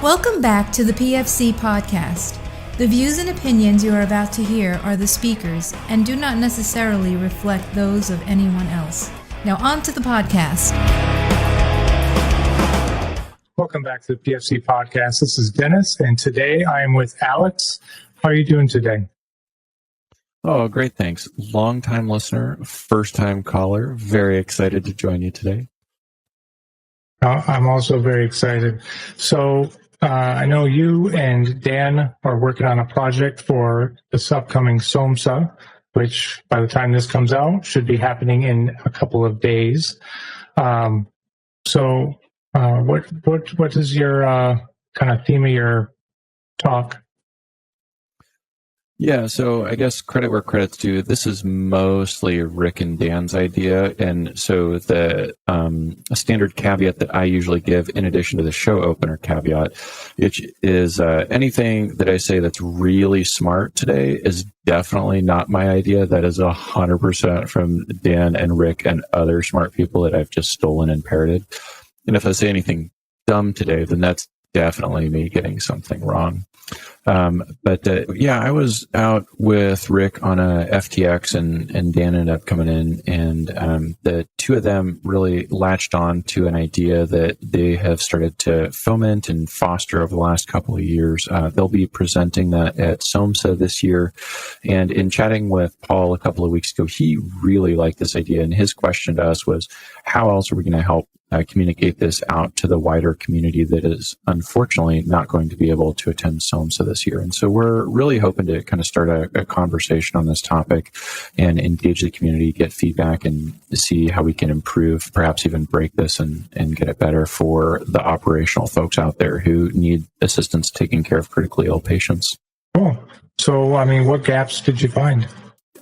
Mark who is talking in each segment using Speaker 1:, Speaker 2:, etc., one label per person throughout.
Speaker 1: Welcome back to the PFC Podcast. The views and opinions you are about to hear are the speakers and do not necessarily reflect those of anyone else. Now on to the podcast.
Speaker 2: Welcome back to the PFC Podcast. This is Dennis, and today I am with Alex. How are you doing today?
Speaker 3: Oh, great, thanks. Long-time listener, first-time caller. Very excited to join you today.
Speaker 2: I'm also very excited. So I know you and Dan are working on a project for this upcoming SOMSA, which by the time this comes out should be happening in a couple of days. What is your kind of theme of your talk?
Speaker 3: Yeah, so I guess credit where credit's due. This is mostly Rick and Dan's idea, and so the a standard caveat that I usually give, in addition to the show opener caveat, which is anything that I say that's really smart today is definitely not my idea. That is 100% from Dan and Rick and other smart people that I've just stolen and parroted. And if I say anything dumb today, then that's definitely me getting something wrong. I was out with Rick on a FTX and Dan ended up coming in, and the two of them really latched on to an idea that they have started to foment and foster over the last couple of years. They'll be presenting that at SOMSA this year, and in chatting with Paul a couple of weeks ago, he really liked this idea, and his question to us was, how else are we going to help communicate this out to the wider community that is unfortunately not going to be able to attend SOMSA this year. And so we're really hoping to kind of start a conversation on this topic and engage the community, get feedback, and see how we can improve, perhaps even break this and get it better for the operational folks out there who need assistance taking care of critically ill patients.
Speaker 2: Cool. So, what gaps did you find?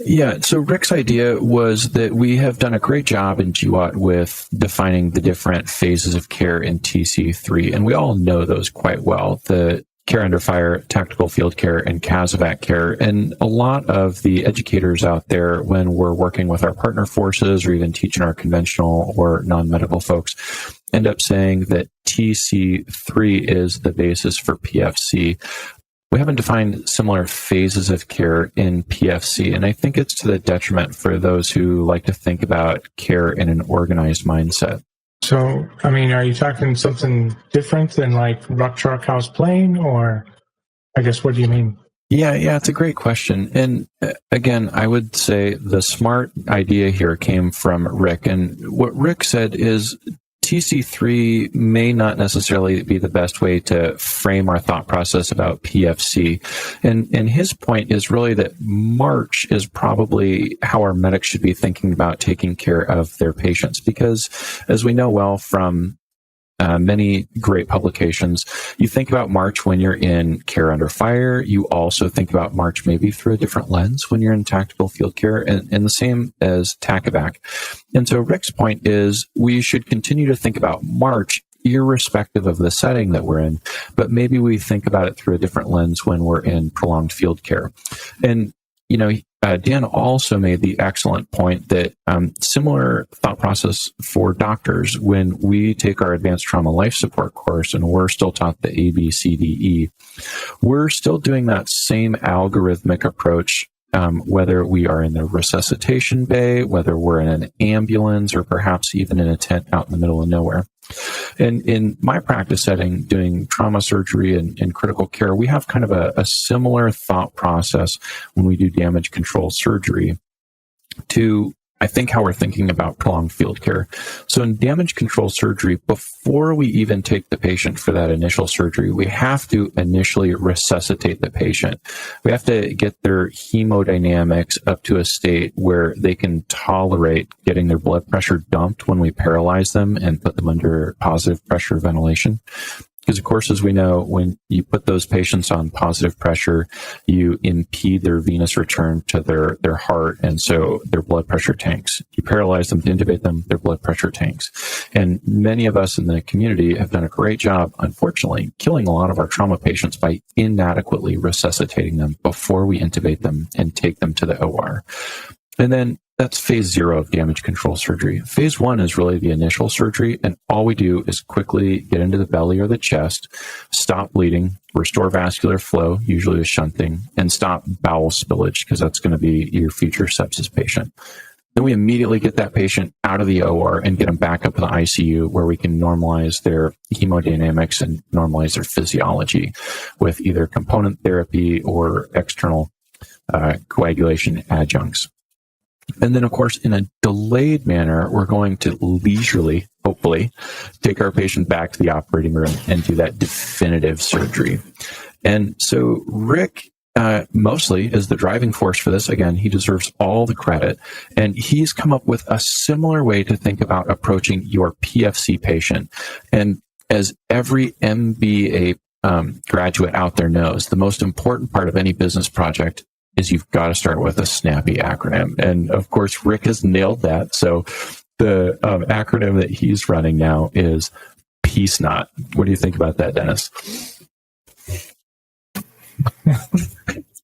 Speaker 3: Yeah, so Rick's idea was that we have done a great job in GWAT with defining the different phases of care in TC3, and we all know those quite well, the care under fire, tactical field care, and CASEVAC care. And a lot of the educators out there, when we're working with our partner forces or even teaching our conventional or non-medical folks, end up saying that TC3 is the basis for PFC. We haven't defined similar phases of care in PFC, and I think it's to the detriment for those who like to think about care in an organized mindset.
Speaker 2: So, are you talking something different than like Ruck Truck House Plane, or I guess, what do you mean?
Speaker 3: Yeah, it's a great question. And again, I would say the smart idea here came from Rick, and what Rick said is TC3 may not necessarily be the best way to frame our thought process about PFC. And his point is really that March is probably how our medics should be thinking about taking care of their patients. Because as we know well from many great publications, you think about March when you're in care under fire. You also think about March maybe through a different lens when you're in tactical field care, and the same as TACEVAC. And so Rick's point is we should continue to think about March irrespective of the setting that we're in, but maybe we think about it through a different lens when we're in prolonged field care. And Dan also made the excellent point that similar thought process for doctors when we take our advanced trauma life support course and we're still taught the A, B, C, D, E, we're still doing that same algorithmic approach, whether we are in the resuscitation bay, whether we're in an ambulance, or perhaps even in a tent out in the middle of nowhere. And in my practice setting, doing trauma surgery and critical care, we have kind of a similar thought process when we do damage control surgery to, I think, how we're thinking about prolonged field care. So in damage control surgery, before we even take the patient for that initial surgery, we have to initially resuscitate the patient. We have to get their hemodynamics up to a state where they can tolerate getting their blood pressure dumped when we paralyze them and put them under positive pressure ventilation. Because, of course, as we know, when you put those patients on positive pressure, you impede their venous return to their heart, and so their blood pressure tanks. You paralyze them, to intubate them, their blood pressure tanks. And many of us in the community have done a great job, unfortunately, killing a lot of our trauma patients by inadequately resuscitating them before we intubate them and take them to the OR. And then that's phase 0 of damage control surgery. Phase 1 is really the initial surgery, and all we do is quickly get into the belly or the chest, stop bleeding, restore vascular flow, usually with shunting, and stop bowel spillage, because that's going to be your future sepsis patient. Then we immediately get that patient out of the OR and get them back up to the ICU, where we can normalize their hemodynamics and normalize their physiology with either component therapy or external coagulation adjuncts. And then, of course, in a delayed manner, we're going to leisurely, hopefully, take our patient back to the operating room and do that definitive surgery. And so Rick mostly is the driving force for this. Again, he deserves all the credit. And he's come up with a similar way to think about approaching your PFC patient. And as every MBA graduate out there knows, the most important part of any business project is you've got to start with a snappy acronym. And of course, Rick has nailed that. So the acronym that he's running now is PeaceKnot. What do you think about that, Dennis?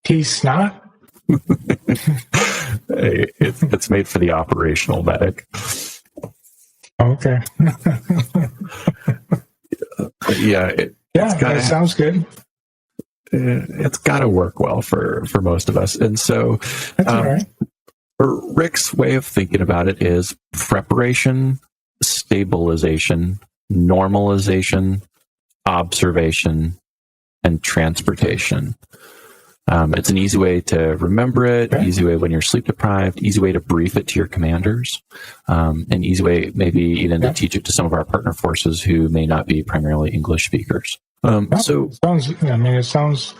Speaker 2: PeaceKnot?
Speaker 3: Hey, it's made for the operational medic.
Speaker 2: Okay.
Speaker 3: Yeah.
Speaker 2: That sounds good.
Speaker 3: It's got to work well for most of us. And so
Speaker 2: That's all right.
Speaker 3: Rick's way of thinking about it is preparation, stabilization, normalization, observation, and transportation. It's an easy way to remember it, easy way when you're sleep deprived, easy way to brief it to your commanders, an easy way maybe even to teach it to some of our partner forces who may not be primarily English speakers.
Speaker 2: It sounds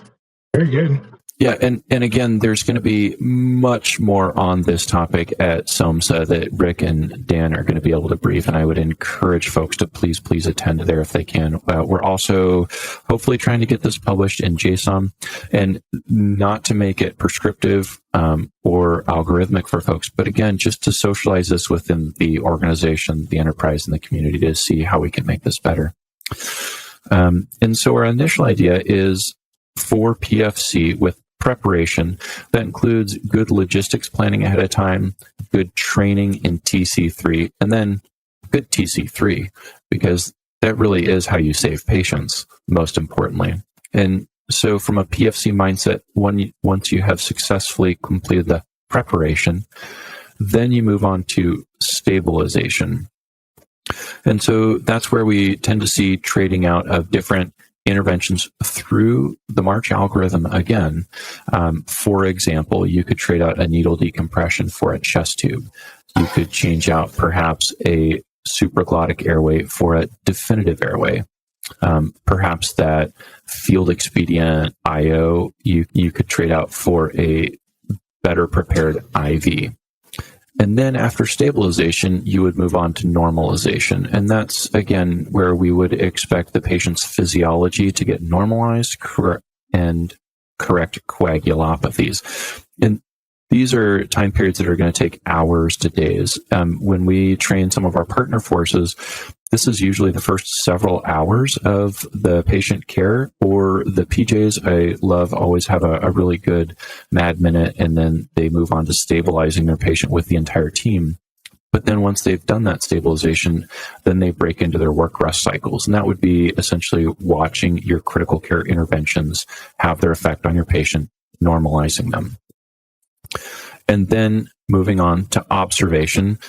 Speaker 2: very good.
Speaker 3: Yeah, and again, there's going to be much more on this topic at SOMSA that Rick and Dan are going to be able to brief, and I would encourage folks to please attend there if they can. We're also hopefully trying to get this published in JSON, and not to make it prescriptive or algorithmic for folks, but again, just to socialize this within the organization, the enterprise, and the community to see how we can make this better. And so our initial idea is for PFC with preparation that includes good logistics planning ahead of time, good training in TC3, and then good TC3, because that really is how you save patients, most importantly. And so from a PFC mindset, once you have successfully completed the preparation, then you move on to stabilization. And so that's where we tend to see trading out of different interventions through the March algorithm again. For example, you could trade out a needle decompression for a chest tube. You could change out perhaps a supraglottic airway for a definitive airway. Perhaps that field expedient IO, you could trade out for a better prepared IV. And then after stabilization, you would move on to normalization. And that's, again, where we would expect the patient's physiology to get normalized and correct coagulopathies. And these are time periods that are going to take hours to days. When we train some of our partner forces, this is usually the first several hours of the patient care, or the PJs I love always have a really good mad minute, and then they move on to stabilizing their patient with the entire team. But then once they've done that stabilization, then they break into their work rest cycles. And that would be essentially watching your critical care interventions have their effect on your patient, normalizing them. And then moving on to observation,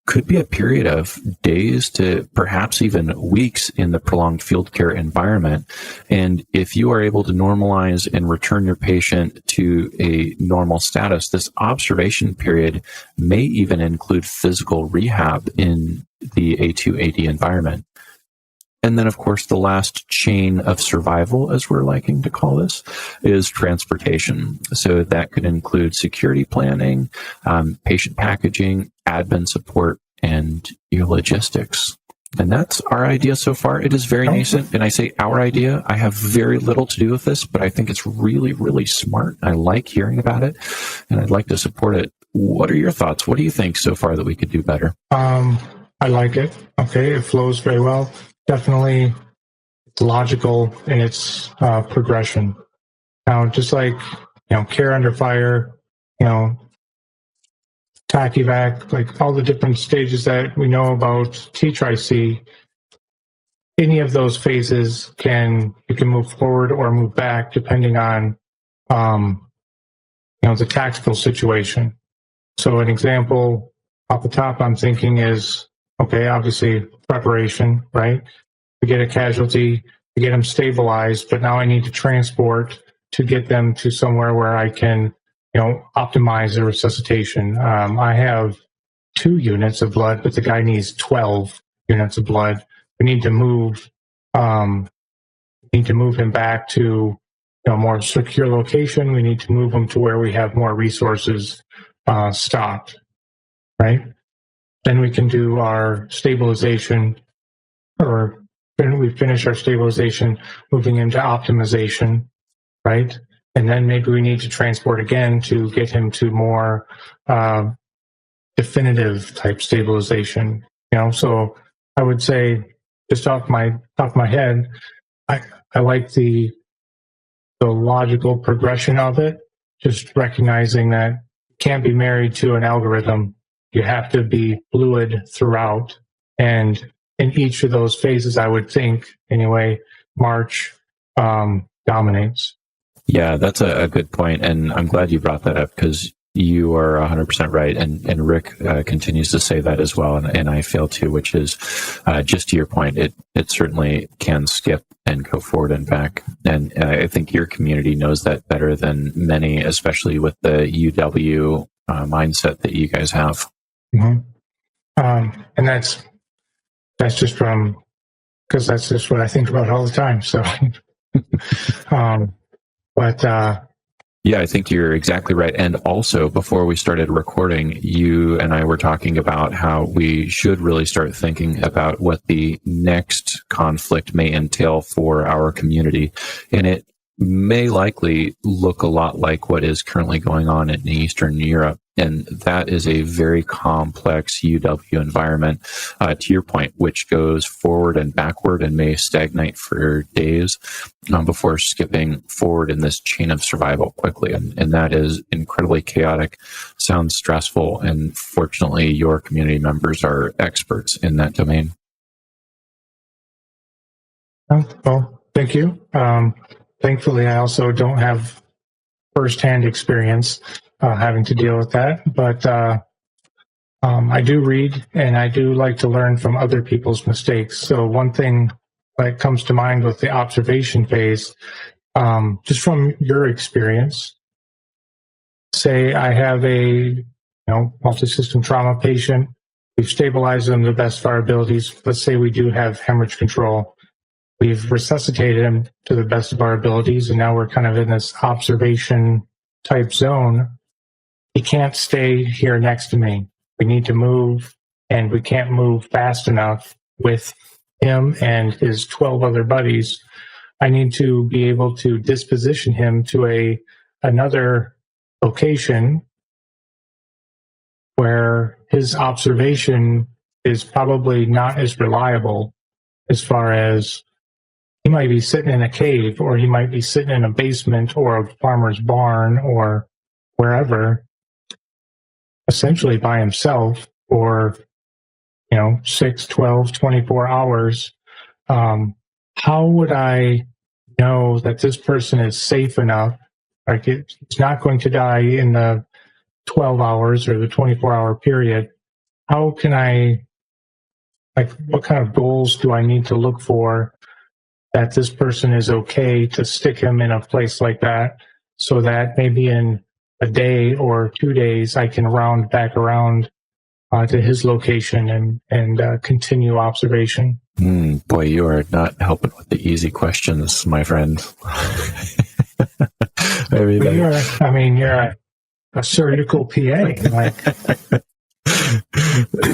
Speaker 3: could be a period of days to perhaps even weeks in the prolonged field care environment. And if you are able to normalize and return your patient to a normal status, this observation period may even include physical rehab in the A2AD environment. And then, of course, the last chain of survival, as we're liking to call this, is transportation. So that could include security planning, patient packaging, admin support, and your logistics. And that's our idea so far. It is very nascent. And I say our idea. I have very little to do with this, but I think it's really, really smart. I like hearing about it, and I'd like to support it. What are your thoughts? What do you think so far that we could do better? I
Speaker 2: like it. Okay, it flows very well. Definitely it's logical in its progression. Now, just like, care under fire, TACIVAC, like all the different stages that we know about T-Tri-C, any of those phases you can move forward or move back depending on the tactical situation. So an example off the top I'm thinking is, okay, obviously preparation, right? To get a casualty, to get them stabilized, but now I need to transport to get them to somewhere where I can, optimize the resuscitation. I have 2 units of blood, but the guy needs 12 units of blood. We need to move him back to a more secure location. We need to move him to where we have more resources stocked, right? Then we can do our stabilization, or when we finish our stabilization, moving into optimization, right? And then maybe we need to transport again to get him to more definitive type stabilization. So I would say, just off my head, I like the logical progression of it. Just recognizing that you can't be married to an algorithm. You have to be fluid throughout, and in each of those phases, I would think anyway, March dominates.
Speaker 3: Yeah, that's a good point, and I'm glad you brought that up because you are 100% right, and Rick continues to say that as well, and I feel too, which is just to your point, it certainly can skip and go forward and back, and I think your community knows that better than many, especially with the UW mindset that you guys have.
Speaker 2: Mm-hmm. And that's just because that's just what I think about all the time. So,
Speaker 3: yeah, I think you're exactly right. And also, before we started recording, you and I were talking about how we should really start thinking about what the next conflict may entail for our community. And it may likely look a lot like what is currently going on in Eastern Europe. And that is a very complex UW environment, to your point, which goes forward and backward and may stagnate for days before skipping forward in this chain of survival quickly. And that is incredibly chaotic, sounds stressful, and fortunately, your community members are experts in that domain.
Speaker 2: Well, thank you. Thankfully, I also don't have firsthand experience having to deal with that, but I do read and I do like to learn from other people's mistakes. So one thing that comes to mind with the observation phase, just from your experience, say I have a multi-system trauma patient, we've stabilized them to the best of our abilities. Let's say we do have hemorrhage control. We've resuscitated him to the best of our abilities, and now we're kind of in this observation type zone. He can't stay here next to me. We need to move, and we can't move fast enough with him and his 12 other buddies. I need to be able to disposition him to another location where his observation is probably not as reliable, as far as he might be sitting in a cave, or he might be sitting in a basement or a farmer's barn or wherever, essentially by himself for 6, 12, 24 hours. How would I know that this person is safe enough? Like, it's not going to die in the 12 hours or the 24-hour period. How can I, what kind of goals do I need to look for that this person is okay to stick him in a place like that, so that maybe in a day or 2 days I can round back around to his location and continue observation?
Speaker 3: Boy, you are not helping with the easy questions, my friend.
Speaker 2: You're a surgical PA.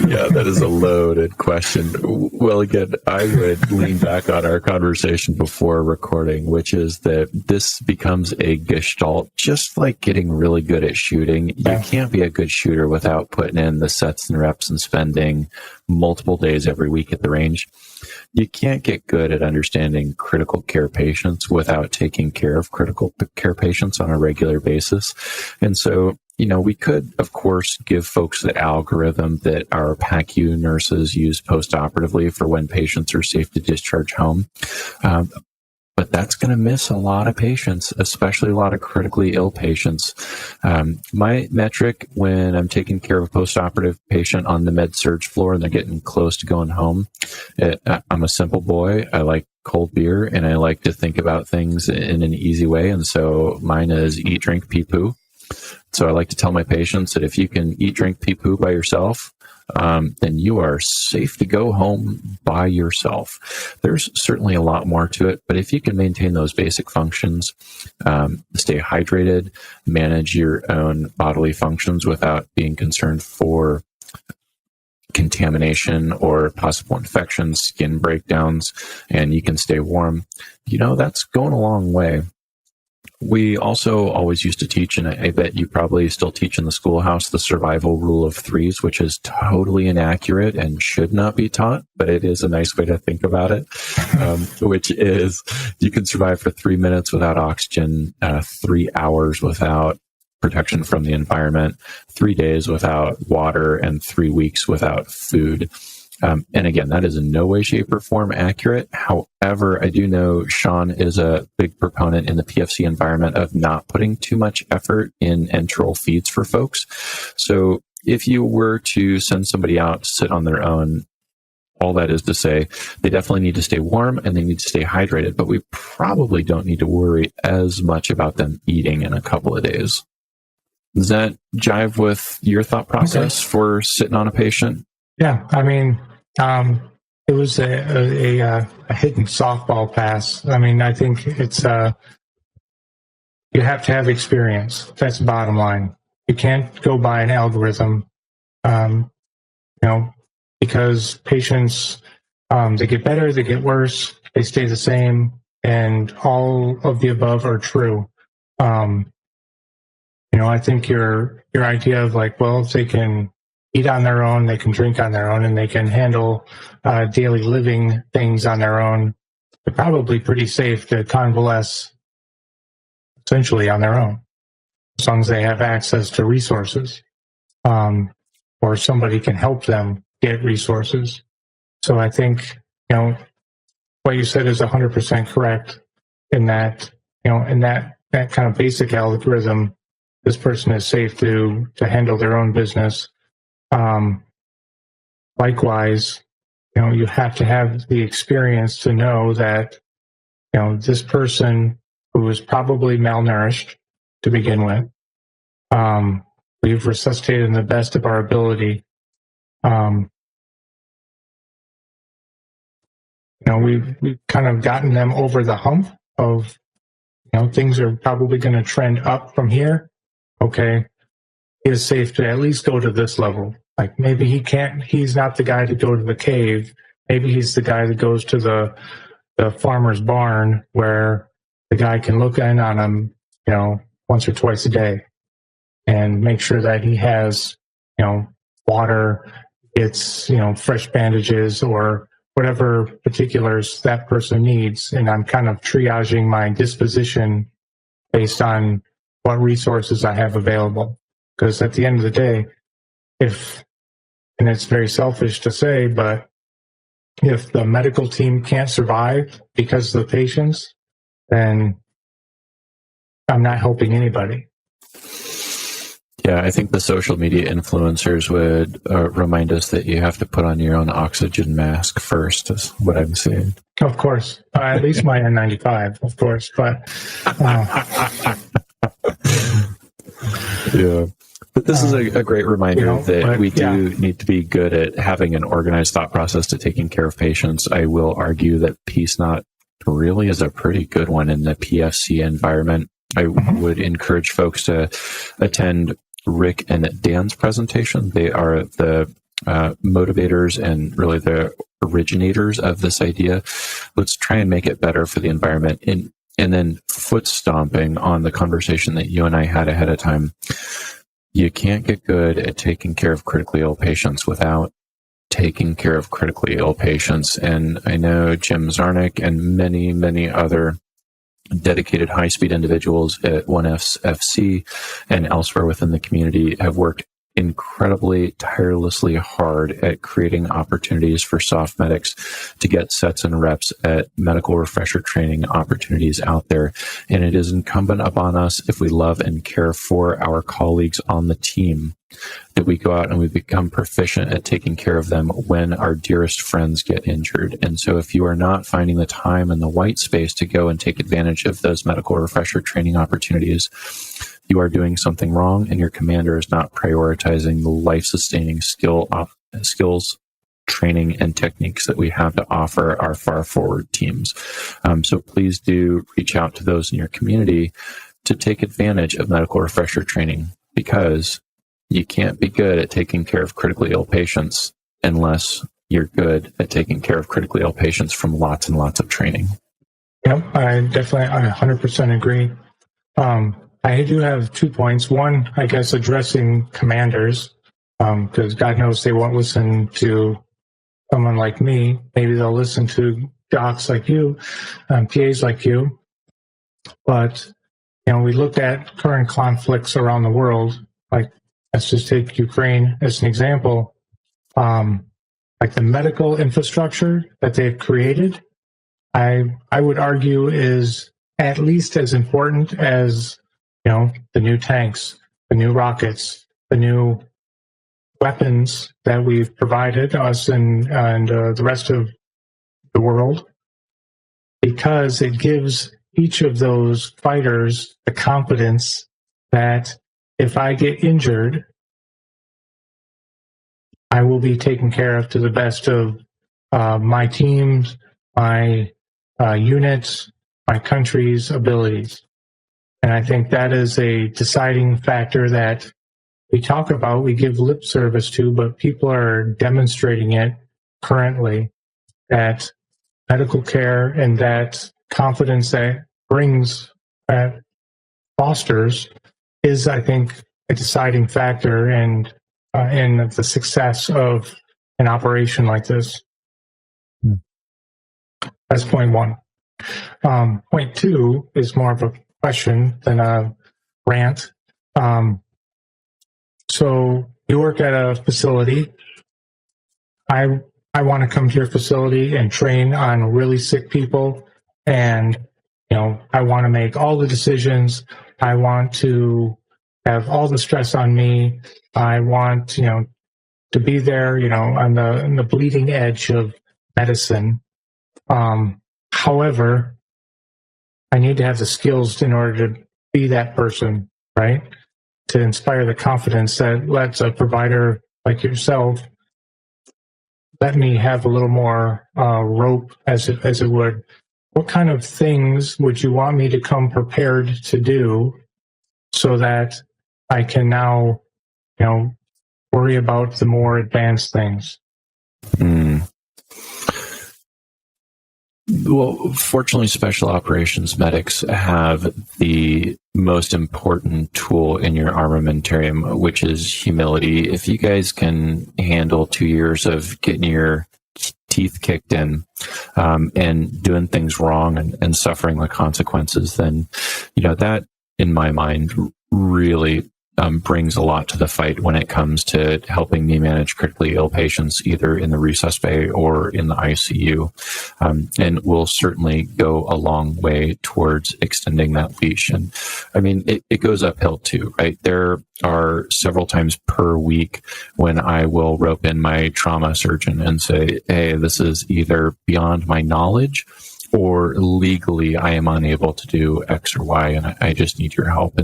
Speaker 3: Yeah, that is a loaded question. Well, again, I would lean back on our conversation before recording, which is that this becomes a gestalt, just like getting really good at shooting. You can't be a good shooter without putting in the sets and reps and spending multiple days every week at the range. You can't get good at understanding critical care patients without taking care of critical care patients on a regular basis. And so we could, of course, give folks the algorithm that our PACU nurses use post-operatively for when patients are safe to discharge home. But that's going to miss a lot of patients, especially a lot of critically ill patients. My metric when I'm taking care of a post-operative patient on the med-surg floor and they're getting close to going home, I'm a simple boy. I like cold beer, and I like to think about things in an easy way. And so mine is eat, drink, pee, poo. So I like to tell my patients that if you can eat, drink, pee, poo by yourself, then you are safe to go home by yourself. There's certainly a lot more to it, but if you can maintain those basic functions, stay hydrated, manage your own bodily functions without being concerned for contamination or possible infections, skin breakdowns, and you can stay warm, that's going a long way. We also always used to teach, and I bet you probably still teach in the schoolhouse, the survival rule of threes, which is totally inaccurate and should not be taught, but it is a nice way to think about it, which is you can survive for 3 minutes without oxygen, 3 hours without protection from the environment, 3 days without water, and 3 weeks without food. And again, that is in no way, shape, or form accurate. However, I do know Sean is a big proponent in the PFC environment of not putting too much effort in enteral feeds for folks. So if you were to send somebody out to sit on their own, all that is to say, they definitely need to stay warm and they need to stay hydrated, but we probably don't need to worry as much about them eating in a couple of days. Does that jive with your thought process for sitting on a patient?
Speaker 2: Yeah, I mean, it was a hidden softball pass. I mean, I think it's you have to have experience. That's the bottom line. You can't go by an algorithm, because patients they get better, they get worse, they stay the same, and all of the above are true. I think your idea of like, well, if they can eat on their own, they can drink on their own, and they can handle daily living things on their own, they're probably pretty safe to convalesce essentially on their own, as long as they have access to resources, or somebody can help them get resources. So I think, what you said is 100% correct in that, in that kind of basic algorithm, this person is safe to handle their own business. Likewise, you have to have the experience to know that, this person who is probably malnourished to begin with, we've resuscitated in the best of our ability. We've kind of gotten them over the hump of, things are probably going to trend up from here. Okay, it is safe to at least go to this level. Like maybe he's not the guy to go to the cave. Maybe he's the guy that goes to the farmer's barn where the guy can look in on him, once or twice a day and make sure that he has, water, gets, fresh bandages or whatever particulars that person needs. And I'm kind of triaging my disposition based on what resources I have available. Because at the end of the day, and it's very selfish to say, but if the medical team can't survive because of the patients, then I'm not helping anybody.
Speaker 3: Yeah, I think the social media influencers would remind us that you have to put on your own oxygen mask first, is what I'm saying.
Speaker 2: Of course. At least my N95, of course. But
Speaker 3: yeah. But this is a great reminder that we do need to be good at having an organized thought process to taking care of patients. I will argue that PeaceKnot really is a pretty good one in the PFC environment. I would encourage folks to attend Rick and Dan's presentation. They are the motivators and really the originators of this idea. Let's try and make it better for the environment. And then foot stomping on the conversation that you and I had ahead of time. You can't get good at taking care of critically ill patients without taking care of critically ill patients. And I know Jim Zarnick and many, many other dedicated high-speed individuals at 1FC and elsewhere within the community have worked incredibly tirelessly hard at creating opportunities for soft medics to get sets and reps at medical refresher training opportunities out there. And it is incumbent upon us, if we love and care for our colleagues on the team, that we go out and we become proficient at taking care of them when our dearest friends get injured. And so if you are not finding the time and the white space to go and take advantage of those medical refresher training opportunities, you are doing something wrong, and your commander is not prioritizing the life-sustaining skills, training, and techniques that we have to offer our far-forward teams. So please do reach out to those in your community to take advantage of medical refresher training, because you can't be good at taking care of critically ill patients unless you're good at taking care of critically ill patients from lots and lots of training.
Speaker 2: Yep, I 100% agree. I do have 2 points. One, I guess, addressing commanders, because God knows they won't listen to someone like me. Maybe they'll listen to jocks like you, PAs like you. But, we looked at current conflicts around the world. Like, let's just take Ukraine as an example. Like the medical infrastructure that they've created, I would argue is at least as important as the new tanks, the new rockets, the new weapons that we've provided us and the rest of the world, because it gives each of those fighters the confidence that if I get injured, I will be taken care of to the best of my team's, my units, my country's abilities. And I think that is a deciding factor that we talk about, we give lip service to, but people are demonstrating it currently, that medical care and that confidence that brings, that fosters, is, I think, a deciding factor in the success of an operation like this. That's point one. Point two is more of a question than a rant. So you work at a facility. I want to come to your facility and train on really sick people, and I want to make all the decisions. I want to have all the stress on me. I want to be there on the bleeding edge of medicine. However, I need to have the skills in order to be that person, right? To inspire the confidence that lets a provider like yourself, let me have a little more rope, as it would. What kind of things would you want me to come prepared to do so that I can now, worry about the more advanced things?
Speaker 3: Well, fortunately, special operations medics have the most important tool in your armamentarium, which is humility. If you guys can handle 2 years of getting your teeth kicked in and doing things wrong and suffering the consequences, then, that, in my mind, really brings a lot to the fight when it comes to helping me manage critically ill patients, either in the resus bay or in the ICU, and will certainly go a long way towards extending that leash. And I mean, it goes uphill too, right? There are several times per week when I will rope in my trauma surgeon and say, hey, this is either beyond my knowledge or legally I am unable to do X or Y, and I just need your help.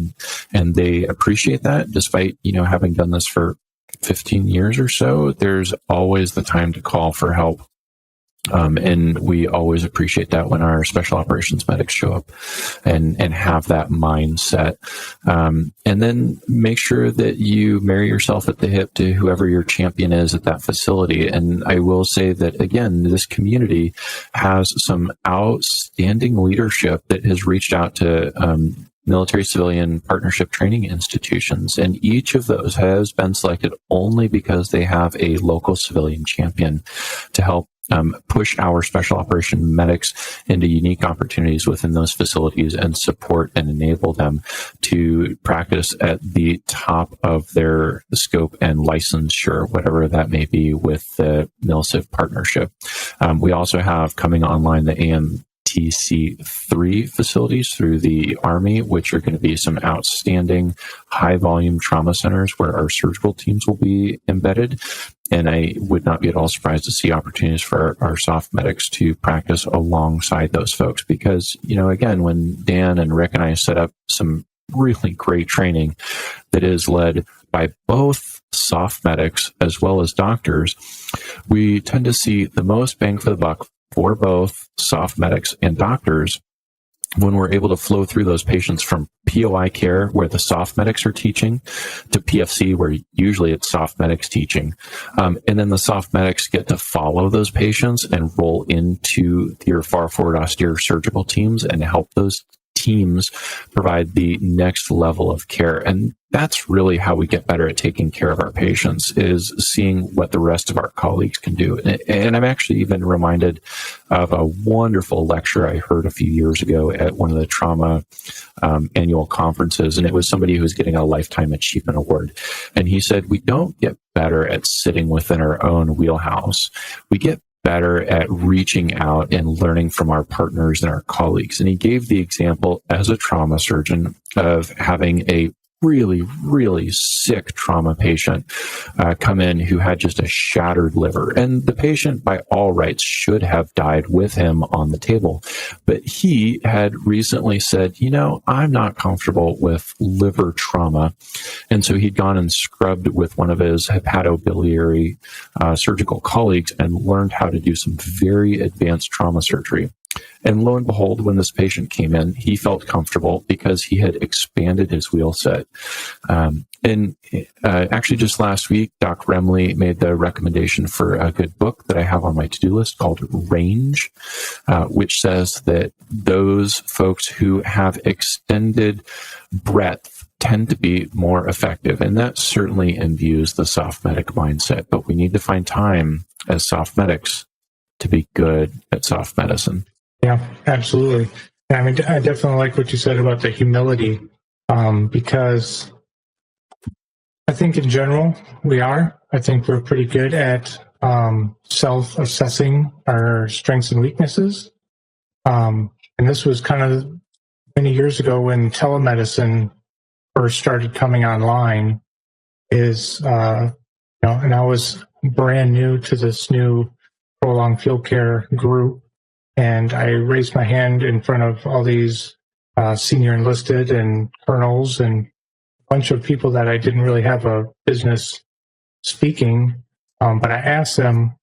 Speaker 3: And they appreciate that, despite, having done this for 15 years or so. There's always the time to call for help. And we always appreciate that when our special operations medics show up and have that mindset. And then make sure that you marry yourself at the hip to whoever your champion is at that facility. And I will say that, again, this community has some outstanding leadership that has reached out to military-civilian partnership training institutions, and each of those has been selected only because they have a local civilian champion to help push our special operation medics into unique opportunities within those facilities and support and enable them to practice at the top of their scope and licensure, whatever that may be, with the MilSIV partnership. We also have coming online the AMTC3 facilities through the Army, which are going to be some outstanding high volume trauma centers where our surgical teams will be embedded. And I would not be at all surprised to see opportunities for our soft medics to practice alongside those folks. Because, again, when Dan and Rick and I set up some really great training that is led by both soft medics as well as doctors, we tend to see the most bang for the buck for both soft medics and doctors when we're able to flow through those patients from POI care, where the soft medics are teaching, to PFC, where usually it's soft medics teaching. And then the soft medics get to follow those patients and roll into your far forward austere surgical teams and help those teams provide the next level of care. And that's really how we get better at taking care of our patients, is seeing what the rest of our colleagues can do. And I'm actually even reminded of a wonderful lecture I heard a few years ago at one of the trauma annual conferences. And it was somebody who was getting a Lifetime Achievement Award. And he said, we don't get better at sitting within our own wheelhouse. We get better at reaching out and learning from our partners and our colleagues. And he gave the example as a trauma surgeon of having a really, really sick trauma patient come in who had just a shattered liver. And the patient, by all rights, should have died with him on the table. But he had recently said, I'm not comfortable with liver trauma. And so he'd gone and scrubbed with one of his hepatobiliary surgical colleagues and learned how to do some very advanced trauma surgery. And lo and behold, when this patient came in, he felt comfortable because he had expanded his wheel set. Actually, just last week, Doc Remley made the recommendation for a good book that I have on my to-do list called Range, which says that those folks who have extended breadth tend to be more effective. And that certainly imbues the soft medic mindset. But we need to find time as soft medics to be good at soft medicine.
Speaker 2: Yeah, absolutely. I mean, I definitely like what you said about the humility, because I think in general I think we're pretty good at self-assessing our strengths and weaknesses. And this was kind of many years ago when telemedicine first started coming online, and I was brand new to this new prolonged field care group. And I raised my hand in front of all these senior enlisted and colonels and a bunch of people that I didn't really have a business speaking. But I asked them,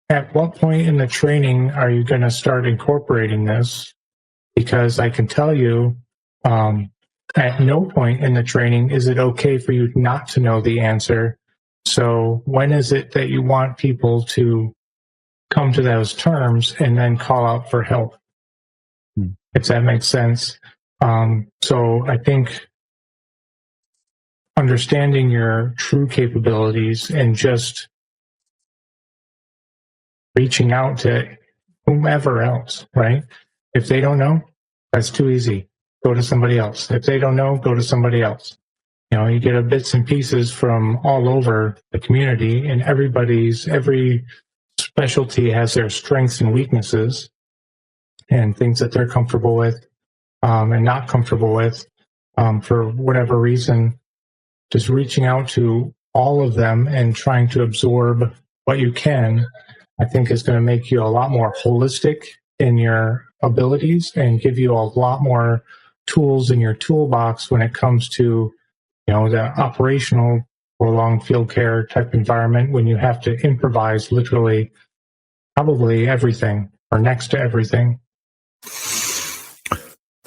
Speaker 2: at what point in the training are you going to start incorporating this? Because I can tell you, at no point in the training is it okay for you not to know the answer. So when is it that you want people to come to those terms and then call out for help, if that makes sense? So I think understanding your true capabilities and just reaching out to whomever else, right? If they don't know, that's too easy. Go to somebody else. If they don't know, go to somebody else. You get bits and pieces from all over the community, and every specialty has their strengths and weaknesses and things that they're comfortable with and not comfortable with for whatever reason. Just reaching out to all of them and trying to absorb what you can, I think, is going to make you a lot more holistic in your abilities and give you a lot more tools in your toolbox when it comes to the operational prolonged field care type environment, when you have to improvise literally probably everything or next to everything.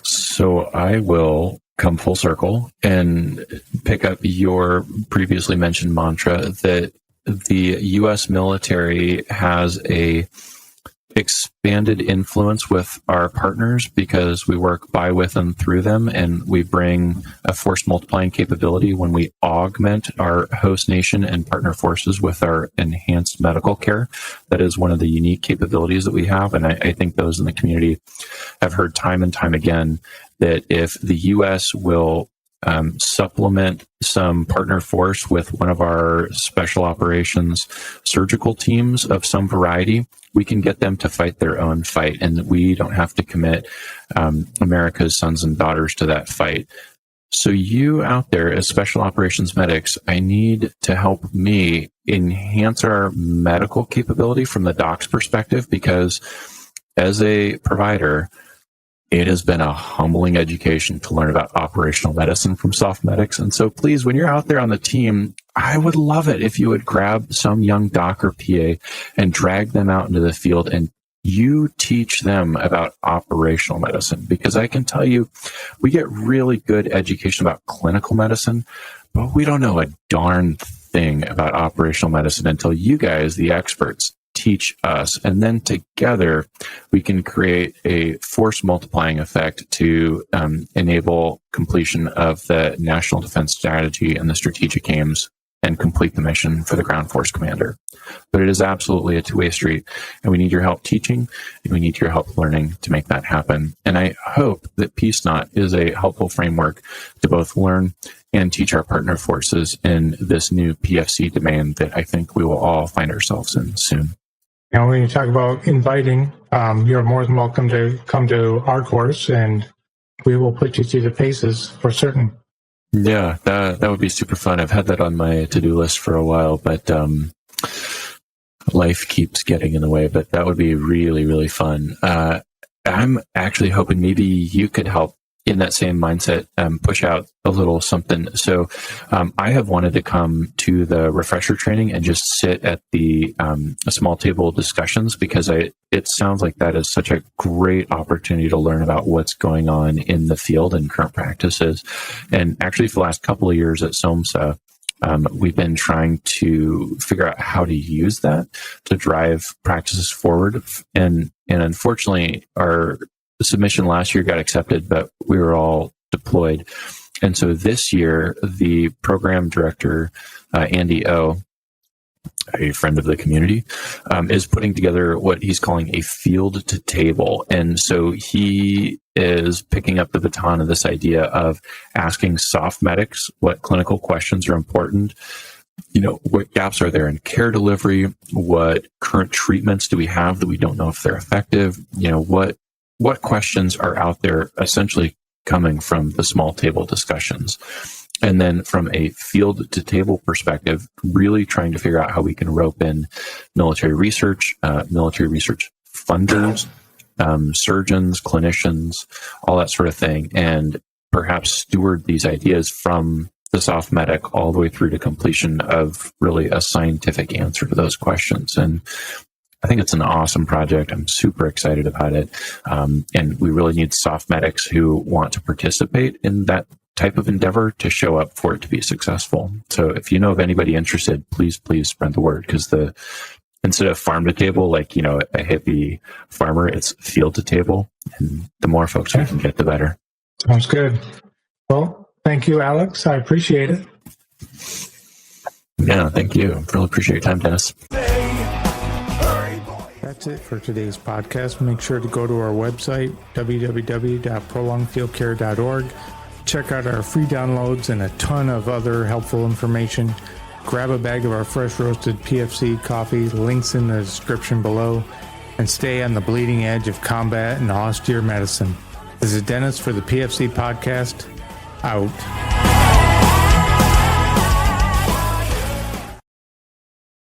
Speaker 3: So I will come full circle and pick up your previously mentioned mantra that the U.S. military has a expanded influence with our partners because we work by, with, and through them, and we bring a force multiplying capability when we augment our host nation and partner forces with our enhanced medical care. That is one of the unique capabilities that we have, and I think those in the community have heard time and time again that if the U.S. will supplement some partner force with one of our special operations surgical teams of some variety, we can get them to fight their own fight, and we don't have to commit America's sons and daughters to that fight. So you out there as special operations medics, I need to help me enhance our medical capability from the doc's perspective, because as a provider, it has been a humbling education to learn about operational medicine from soft medics. And so please, when you're out there on the team, I would love it if you would grab some young doc or PA and drag them out into the field and you teach them about operational medicine. Because I can tell you, we get really good education about clinical medicine, but we don't know a darn thing about operational medicine until you guys, the experts, teach us, and then together we can create a force multiplying effect to enable completion of the national defense strategy and the strategic aims and complete the mission for the ground force commander. But it is absolutely a two-way street, and we need your help teaching, and we need your help learning to make that happen. And I hope that PeaceKnot is a helpful framework to both learn and teach our partner forces in this new PFC domain that I think we will all find ourselves in soon.
Speaker 2: Now, when you talk about inviting, you're more than welcome to come to our course, and we will put you through the paces for certain.
Speaker 3: Yeah, that would be super fun. I've had that on my to-do list for a while, but life keeps getting in the way. But that would be really, really fun. I'm actually hoping maybe you could help in that same mindset, push out a little something. So I have wanted to come to the refresher training and just sit at the small table discussions, because it sounds like that is such a great opportunity to learn about what's going on in the field and current practices. And actually for the last couple of years at SOMSA, we've been trying to figure out how to use that to drive practices forward. And unfortunately, our submission last year got accepted, but we were all deployed. And so this year, the program director, Andy O, a friend of the community, is putting together what he's calling a field to table. And so he is picking up the baton of this idea of asking soft medics what clinical questions are important. You know, what gaps are there in care delivery? What current treatments do we have that we don't know if they're effective? You know, what questions are out there essentially coming from the small table discussions? And then from a field to table perspective, really trying to figure out how we can rope in military research funders, surgeons, clinicians, all that sort of thing, and perhaps steward these ideas from the soft medic all the way through to completion of really a scientific answer to those questions. And I think it's an awesome project. I'm super excited about it. And we really need soft medics who want to participate in that type of endeavor to show up for it to be successful. So if you know of anybody interested, please spread the word, because instead of farm to table, like, you know, a hippie farmer, it's field to table. And the more folks we can get, the better.
Speaker 2: Sounds good. Well, thank you, Alex. I appreciate it.
Speaker 3: Yeah, thank you. Really appreciate your time, Dennis.
Speaker 2: That's it for today's podcast. Make sure to go to our website, www.prolongedfieldcare.org. Check out our free downloads and a ton of other helpful information. Grab a bag of our fresh roasted PFC coffee, links in the description below, and stay on the bleeding edge of combat and austere medicine. This is Dennis for the PFC Podcast. Out.